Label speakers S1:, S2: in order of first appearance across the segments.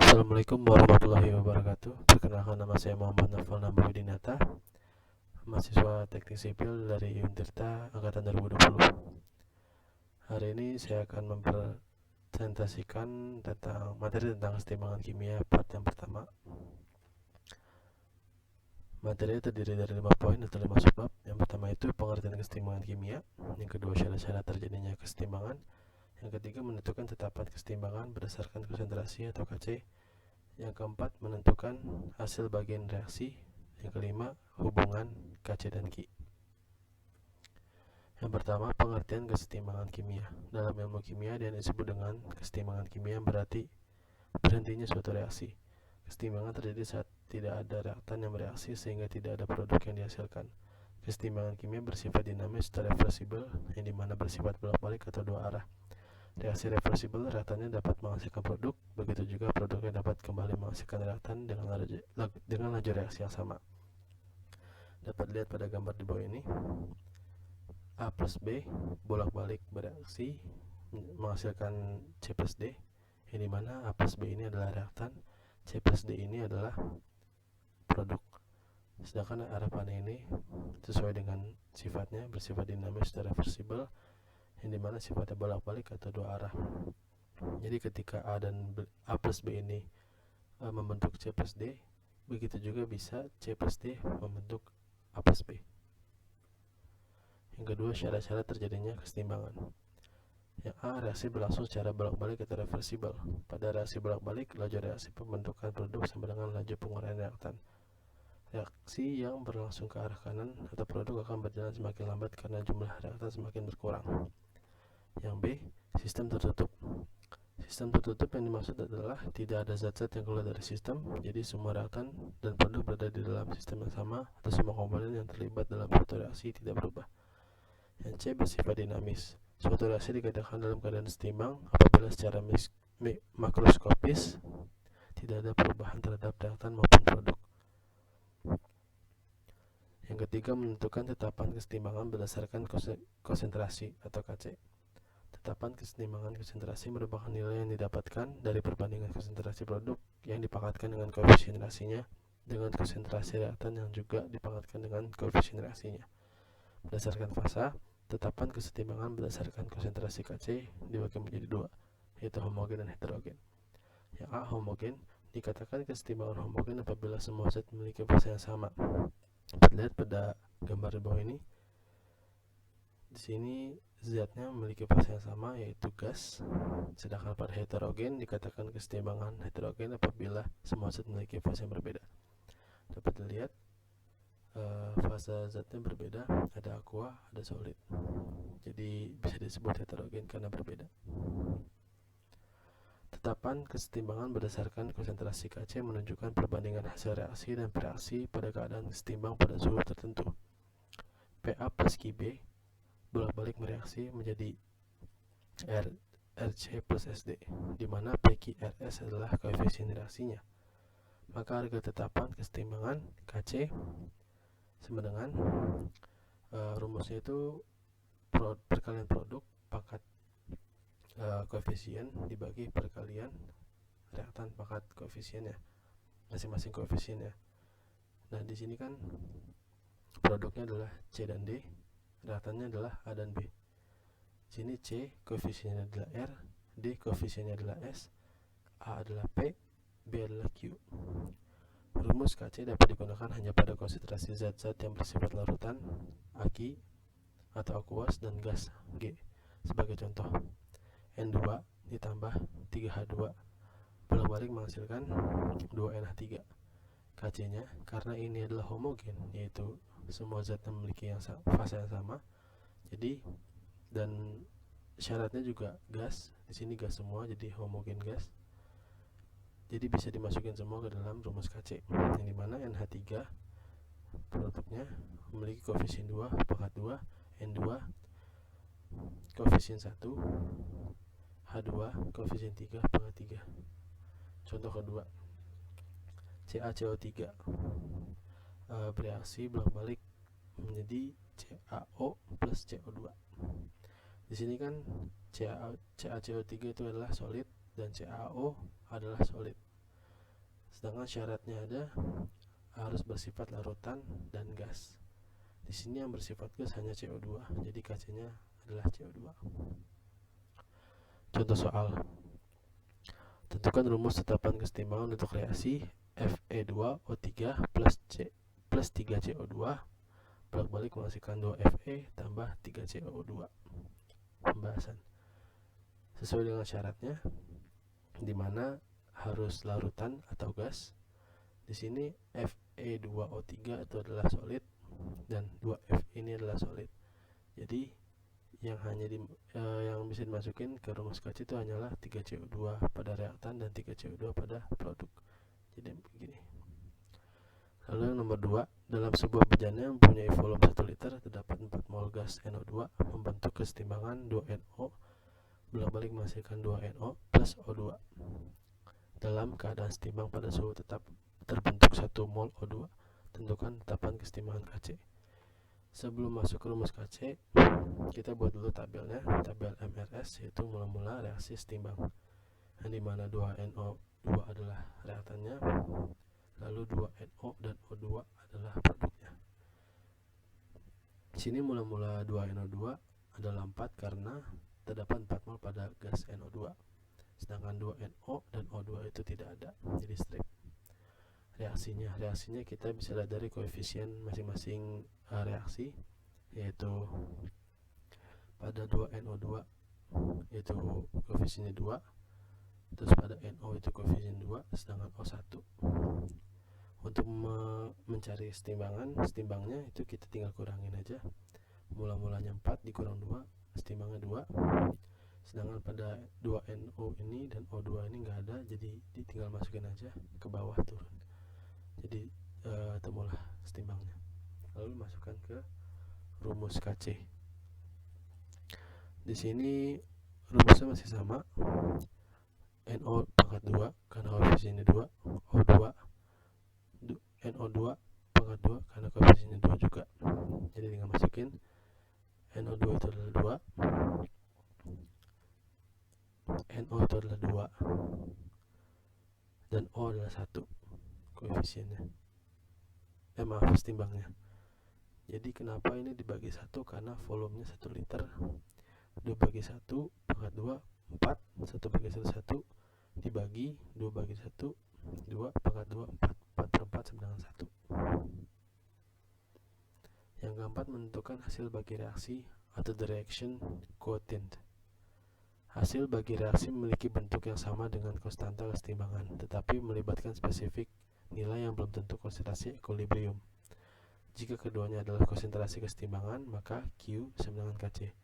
S1: Assalamualaikum warahmatullahi wabarakatuh. Perkenalkan, nama saya Muhammad Naufal Nambahudinata, mahasiswa Teknik Sipil dari Untirta Angkatan 2020. Hari ini saya akan mempresentasikan tentang materi tentang keseimbangan kimia part yang pertama. Materi terdiri dari 5 poin atau 5 subbab. Yang pertama itu pengertian keseimbangan kimia, yang kedua syarat-syarat terjadinya keseimbangan, yang ketiga menentukan tetapan keseimbangan berdasarkan konsentrasi atau KC, yang keempat menentukan hasil bagian reaksi, yang kelima hubungan KC dan Ki. Yang pertama, pengertian keseimbangan kimia. Dalam ilmu kimia dia disebut dengan keseimbangan kimia berarti berhentinya suatu reaksi. Keseimbangan terjadi saat tidak ada reaktan yang bereaksi sehingga tidak ada produk yang dihasilkan. Keseimbangan kimia bersifat dinamis atau reversibel, yang dimana bersifat bolak-balik atau dua arah. Reaksi reversibel, reaktannya dapat menghasilkan produk, begitu juga produknya dapat kembali menghasilkan reaktan dengan laju reaksi yang sama. Dapat dilihat pada gambar di bawah ini. A plus B bolak-balik bereaksi menghasilkan C plus D, yang dimana A plus B ini adalah reaktan, C plus D ini adalah produk. Sedangkan arah panah ini sesuai dengan sifatnya bersifat dinamis dan reversibel, yang dimana sifatnya bolak-balik atau dua arah. Jadi ketika A plus B ini membentuk C plus D, begitu juga bisa C plus D membentuk A plus B. Yang kedua, syarat-syarat terjadinya keseimbangan. Yang A, reaksi berlangsung secara bolak-balik atau reversibel. Pada reaksi bolak-balik, laju reaksi pembentukan produk sama dengan laju penguraian reaktan. Reaksi yang berlangsung ke arah kanan atau produk akan berjalan semakin lambat karena jumlah reaktan semakin berkurang. Yang B, sistem tertutup. Sistem tertutup yang dimaksud adalah tidak ada zat-zat yang keluar dari sistem, jadi semua reaktan dan produk berada di dalam sistem yang sama atau semua komponen yang terlibat dalam suatu reaksi tidak berubah. Yang C, bersifat dinamis. Suatu reaksi dikatakan dalam keadaan seimbang apabila secara makroskopis tidak ada perubahan terhadap reaktan maupun produk. Yang ketiga, menentukan tetapan keseimbangan berdasarkan konsentrasi atau KC. Tetapan keseimbangan konsentrasi merupakan nilai yang didapatkan dari perbandingan konsentrasi produk yang dipangkatkan dengan koefisien reaksinya dengan konsentrasi reaktan yang juga dipangkatkan dengan koefisien reaksinya. Berdasarkan fasa, tetapan keseimbangan berdasarkan konsentrasi KC dibagi menjadi dua, yaitu homogen dan heterogen. Yang A, homogen, dikatakan keseimbangan homogen apabila semua zat memiliki fasa yang sama. Dapat lihat pada gambar di bawah ini. Di sini zatnya memiliki fasa yang sama, yaitu gas. Sedangkan pada heterogen dikatakan keseimbangan heterogen apabila semua zat memiliki fasa yang berbeda. Dapat dilihat fasa zatnya berbeda, ada aqua, ada solid. Jadi bisa disebut heterogen karena berbeda. Tetapan keseimbangan berdasarkan konsentrasi KC menunjukkan perbandingan hasil reaksi dan bereaksi pada keadaan seimbang pada suhu tertentu. PA plus QB bolak-balik mereaksi menjadi RC plus SD, di mana PQRS adalah koefisien reaksinya. Maka harga tetapan keseimbangan KC sama dengan rumusnya itu perkalian produk pangkat koefisien dibagi perkalian reaktan pangkat koefisiennya, masing-masing koefisiennya. Nah, di sini kan produknya adalah C dan D, reaktannya adalah A dan B. Di sini C koefisiennya adalah R, D koefisiennya adalah S, A adalah P, B adalah Q. Rumus KC dapat digunakan hanya pada konsentrasi zat-zat yang bersifat larutan, aki atau aqueous, dan gas, G. Sebagai contoh, N2 ditambah 3H2 bolak-balik menghasilkan 2NH3. KC-nya, karena ini adalah homogen, yaitu semua zat memiliki fasa yang sama, jadi dan syaratnya juga gas, di sini gas semua, jadi homogen gas. Jadi bisa dimasukin semua ke dalam rumus KC, yang dimana NH3 produknya memiliki koefisien 2 pangkat 2, N2 koefisien 1, H2 koefisien 3 pangkat 3. Contoh kedua, CaCO3 bereaksi bolak-balik menjadi CaO plus CO2. Di sini kan CaCO3 itu adalah solid dan CaO adalah solid. Sedangkan syaratnya ada harus bersifat larutan dan gas. Di sini yang bersifat gas hanya CO2, jadi Kc-nya adalah CO2. Contoh soal. Tentukan rumus tetapan kesetimbangan untuk reaksi Fe2O3 plus 3CO2 bolak-balik menghasilkan 2Fe tambah 3CO2. Pembahasan. Sesuai dengan syaratnya, di mana harus larutan atau gas. Di sini Fe2O3 itu adalah solid dan 2F ini adalah solid. Jadi yang bisa dimasukin ke rumus Kc itu hanyalah 3CO2 pada reaktan dan 3CO2 pada produk. Jadi begini. Lalu yang nomor 2, dalam sebuah bejana yang mempunyai volume 1 liter terdapat 4 mol gas NO2 membentuk kesetimbangan 2NO bolak-balik menghasilkan 2NO plus O2. Dalam keadaan setimbang pada suhu tetap terbentuk 1 mol O2. Tentukan tetapan kesetimbangan Kc. Sebelum masuk ke rumus Kc, kita buat dulu tabelnya, tabel MRS, yaitu mula-mula reaksi setimbang, yang dimana 2NO2 adalah reaktannya, lalu 2NO dan O2 adalah produknya. Di sini mula-mula 2NO2 adalah 4 karena terdapat 4 mol pada gas NO2, sedangkan 2NO dan O2 itu tidak ada, jadi strip. Reaksinya kita bisa lihat dari koefisien masing-masing reaksi, yaitu pada 2NO2 yaitu koefisiennya 2, terus pada NO itu koefisien 2, sedangkan O1. Untuk mencari setimbangnya itu kita tinggal kurangin aja. Mula-mulanya 4 dikurang 2, setimbangnya 2. Sedangkan pada 2NO ini dan O2 ini nggak ada, jadi tinggal masukin aja ke bawah turun. Jadi temulah setimbangnya. Lalu masukkan ke rumus Kc. Di sini rumusnya masih sama. NO pangkat 2 karena koefisiennya 2, O2 NO2 pangkat 2 karena koefisiennya 2 juga. Jadi tinggal masukin NO2 itu adalah 2, NO itu adalah 2, dan O adalah 1 koefisiennya. Setimbangnya. Jadi kenapa ini dibagi 1? Karena volumenya 1 liter. 2 bagi 1 pangkat 2 4, 1 bagi 1 1, dibagi 2 bagi 1 2 pangkat 2 4, 4 per 4 sama dengan 1. Yang keempat, menentukan hasil bagi reaksi atau the reaction quotient. Hasil bagi reaksi memiliki bentuk yang sama dengan konstanta kesetimbangan, tetapi melibatkan spesifik nilai yang belum tentu konsentrasi equilibrium. Jika keduanya adalah konsentrasi kesetimbangan, maka Q sama dengan Kc.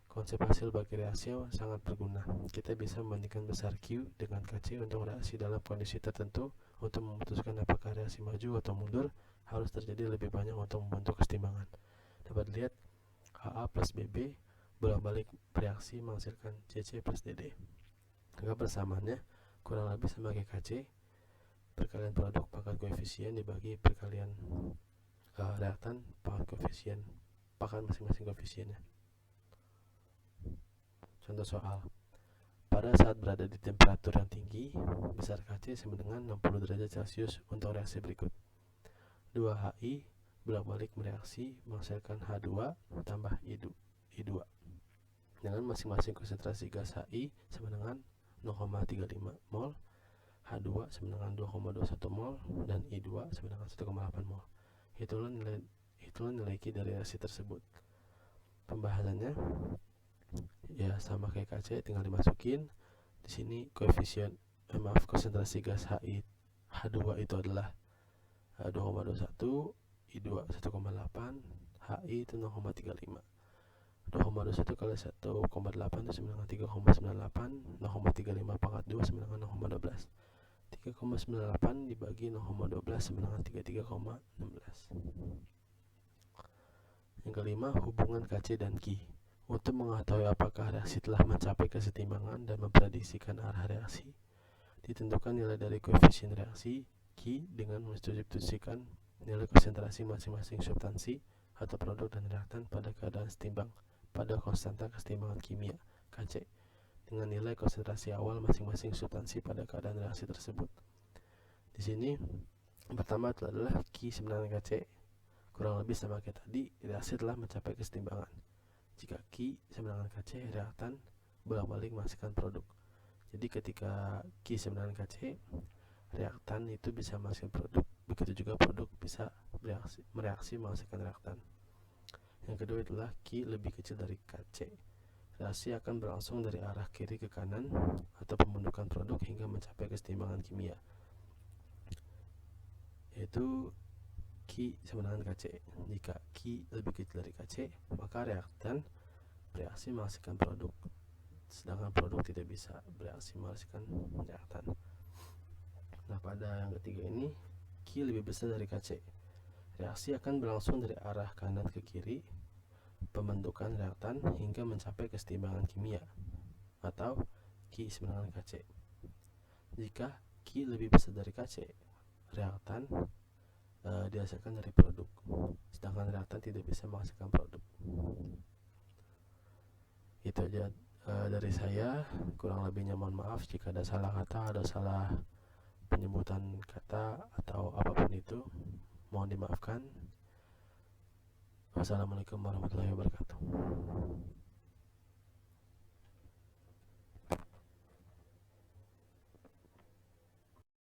S1: Konsep hasil bagi reaksi sangat berguna. Kita bisa membandingkan besar Q dengan Kc untuk reaksi dalam kondisi tertentu untuk memutuskan apakah reaksi maju atau mundur harus terjadi lebih banyak untuk membentuk kesetimbangan. Dapat dilihat AA plus BB bolak-balik bereaksi menghasilkan CC plus DD. Maka persamaannya kurang lebih sama kayak Kc, perkalian produk pangkat koefisien dibagi perkalian reaktan pangkat koefisien, pangkat masing-masing koefisiennya. Contoh soal. Pada saat berada di temperatur yang tinggi, besar Kc sama dengan 60 derajat Celcius untuk reaksi berikut. 2HI bolak-balik bereaksi menghasilkan H2 tambah I2 dengan masing-masing konsentrasi gas HI sama dengan 0,35 mol, H2 sama dengan 2,21 mol, dan I2 sama dengan 1,8 mol. Itulah nilai Q dari reaksi tersebut. Pembahasannya ya sama kayak Kc, tinggal dimasukin. Di sini konsentrasi gas H2 itu adalah 2,21, I2 1,8, HI itu 0,35. 2,21 kali 1,8 itu sama dengan 3,98, 0,35 pangkat 2 sama dengan 0,12. 3,98 dibagi 0,12 sama dengan 33,16. Yang kelima, hubungan Kc dan Q. Untuk mengetahui apakah reaksi telah mencapai kesetimbangan dan memprediksikan arah reaksi, ditentukan nilai dari koefisien reaksi Q dengan mensubstitusikan nilai konsentrasi masing-masing substansi atau produk dan reaktan pada keadaan setimbang pada konstanta kesetimbangan kimia Kc dengan nilai konsentrasi awal masing-masing substansi pada keadaan reaksi tersebut. Di Di sini pertama itu adalah Ki sebenarnya Kc, kurang lebih sama kayak tadi, reaksi telah mencapai kesetimbangan. Jika Ki sama dengan Kc, reaktan bolak-balik menghasilkan produk. Jadi ketika Ki sama dengan Kc, reaktan itu bisa menghasilkan produk, begitu juga produk bisa mereaksi menghasilkan reaktan. Yang kedua adalah Ki lebih kecil dari Kc. Reaksi akan berlangsung dari arah kiri ke kanan atau pembentukan produk hingga mencapai kesetimbangan kimia, yaitu Ki sama dengan Kc. Jika Ki lebih kecil dari Kc, maka reaktan bereaksi menghasilkan produk, sedangkan produk tidak bisa bereaksi menghasilkan reaktan. Nah, pada yang ketiga ini, Ki lebih besar dari Kc. Reaksi akan berlangsung dari arah kanan ke kiri, pembentukan reaktan hingga mencapai kesetimbangan kimia, atau Ki sama dengan Kc. Jika Ki lebih besar dari Kc, reaktan dihasilkan dari produk, sedangkan reaktan tidak bisa menghasilkan produk. Itu aja dari saya, kurang lebihnya mohon maaf jika ada salah kata, ada salah penyebutan kata atau apapun itu, mohon dimaafkan. Wassalamualaikum warahmatullahi wabarakatuh.